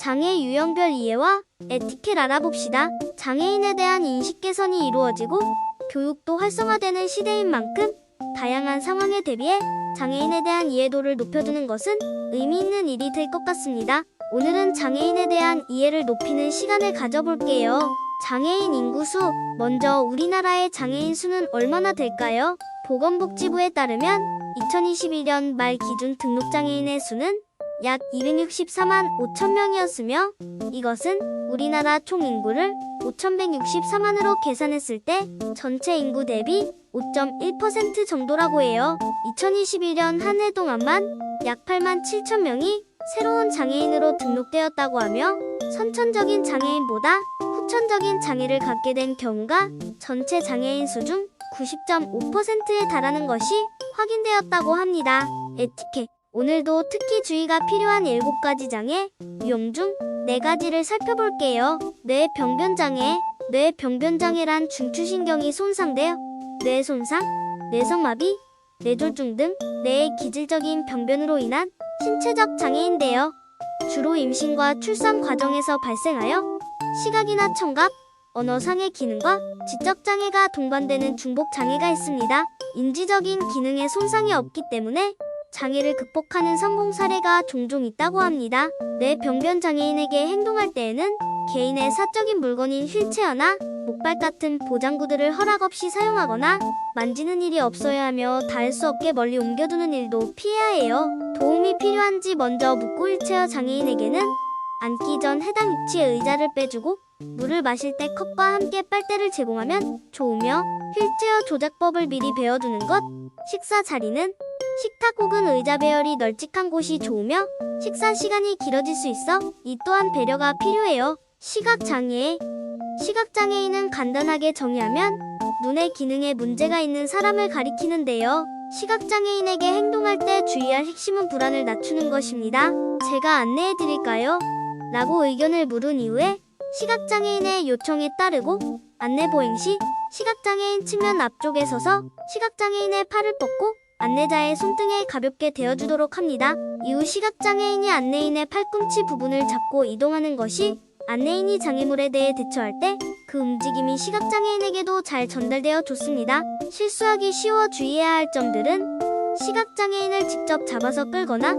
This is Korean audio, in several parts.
장애 유형별 이해와 에티켓 알아봅시다. 장애인에 대한 인식 개선이 이루어지고 교육도 활성화되는 시대인 만큼 다양한 상황에 대비해 장애인에 대한 이해도를 높여주는 것은 의미 있는 일이 될 것 같습니다. 오늘은 장애인에 대한 이해를 높이는 시간을 가져볼게요. 장애인 인구수, 먼저 우리나라의 장애인 수는 얼마나 될까요? 보건복지부에 따르면 2021년 말 기준 등록장애인의 수는 약 264만 5천 명이었으며 이것은 우리나라 총 인구를 5,164만으로 계산했을 때 전체 인구 대비 5.1% 정도라고 해요. 2021년 한 해 동안만 약 8만 7천 명이 새로운 장애인으로 등록되었다고 하며 선천적인 장애인보다 후천적인 장애를 갖게 된 경우가 전체 장애인 수 중 90.5%에 달하는 것이 확인되었다고 합니다. 에티켓. 오늘도 특히 주의가 필요한 7가지 장애 유형 중 4가지를 살펴볼게요. 뇌병변장애. 뇌병변장애란 중추신경이 손상되어 뇌 손상, 뇌성마비, 뇌졸중 등 뇌의 기질적인 병변으로 인한 신체적 장애인데요. 주로 임신과 출산 과정에서 발생하여 시각이나 청각, 언어상의 기능과 지적장애가 동반되는 중복장애가 있습니다. 인지적인 기능에 손상이 없기 때문에 장애를 극복하는 성공 사례가 종종 있다고 합니다. 뇌병변 장애인에게 행동할 때에는 개인의 사적인 물건인 휠체어나 목발 같은 보장구들을 허락 없이 사용하거나 만지는 일이 없어야 하며 닿을 수 없게 멀리 옮겨두는 일도 피해야 해요. 도움이 필요한지 먼저 묻고 휠체어 장애인에게는 앉기 전 해당 위치의 의자를 빼주고 물을 마실 때 컵과 함께 빨대를 제공하면 좋으며 휠체어 조작법을 미리 배워두는 것. 식사 자리는 식탁 혹은 의자 배열이 널찍한 곳이 좋으며 식사 시간이 길어질 수 있어 이 또한 배려가 필요해요. 시각장애. 시각장애인은 간단하게 정의하면 눈의 기능에 문제가 있는 사람을 가리키는데요. 시각장애인에게 행동할 때 주의할 핵심은 불안을 낮추는 것입니다. 제가 안내해 드릴까요? 라고 의견을 물은 이후에 시각장애인의 요청에 따르고 안내 보행 시 시각장애인 측면 앞쪽에 서서 시각장애인의 팔을 뻗고 안내자의 손등에 가볍게 대어주도록 합니다. 이후 시각장애인이 안내인의 팔꿈치 부분을 잡고 이동하는 것이 안내인이 장애물에 대해 대처할 때 그 움직임이 시각장애인에게도 잘 전달되어 좋습니다. 실수하기 쉬워 주의해야 할 점들은 시각장애인을 직접 잡아서 끌거나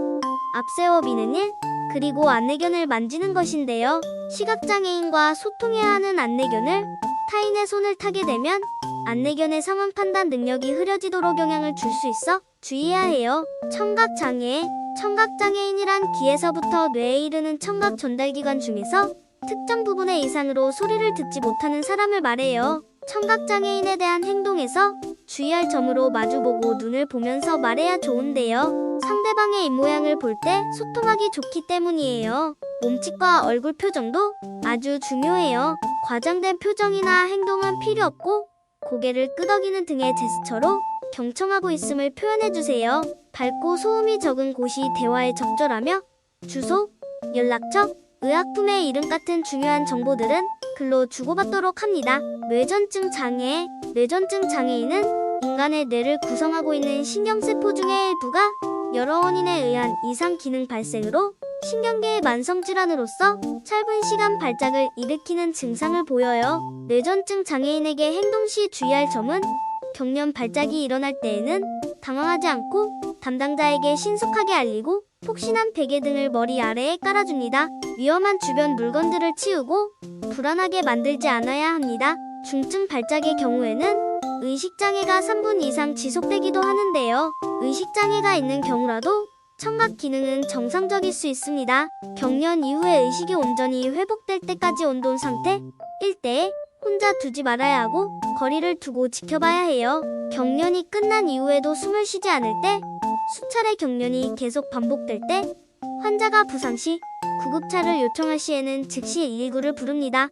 앞세워 미는 일, 그리고 안내견을 만지는 것인데요. 시각장애인과 소통해야 하는 안내견을 타인의 손을 타게 되면 안내견의 상황 판단 능력이 흐려지도록 영향을 줄 수 있어 주의해야 해요. 청각장애. 청각장애인이란 귀에서부터 뇌에 이르는 청각 전달기관 중에서 특정 부분의 이상으로 소리를 듣지 못하는 사람을 말해요. 청각장애인에 대한 행동에서 주의할 점으로 마주보고 눈을 보면서 말해야 좋은데요. 상대방의 입모양을 볼 때 소통하기 좋기 때문이에요. 몸짓과 얼굴 표정도 아주 중요해요. 과장된 표정이나 행동은 필요 없고 고개를 끄덕이는 등의 제스처로 경청하고 있음을 표현해주세요. 밝고 소음이 적은 곳이 대화에 적절하며 주소, 연락처, 의약품의 이름 같은 중요한 정보들은 글로 주고받도록 합니다. 뇌전증 장애. 뇌전증 장애인은 인간의 뇌를 구성하고 있는 신경세포 중의 일부가 여러 원인에 의한 이상 기능 발생으로 신경계의 만성질환으로서 짧은 시간 발작을 일으키는 증상을 보여요. 뇌전증 장애인에게 행동 시 주의할 점은 경련 발작이 일어날 때에는 당황하지 않고 담당자에게 신속하게 알리고 폭신한 베개 등을 머리 아래에 깔아줍니다. 위험한 주변 물건들을 치우고 불안하게 만들지 않아야 합니다. 중증 발작의 경우에는 의식장애가 3분 이상 지속되기도 하는데요. 의식장애가 있는 경우라도 청각 기능은 정상적일 수 있습니다. 경련 이후에 의식이 온전히 회복될 때까지 온돈 상태일 때 혼자 두지 말아야 하고 거리를 두고 지켜봐야 해요. 경련이 끝난 이후에도 숨을 쉬지 않을 때, 수차례 경련이 계속 반복될 때, 환자가 부상 시 구급차를 요청할 시에는 즉시 119를 부릅니다.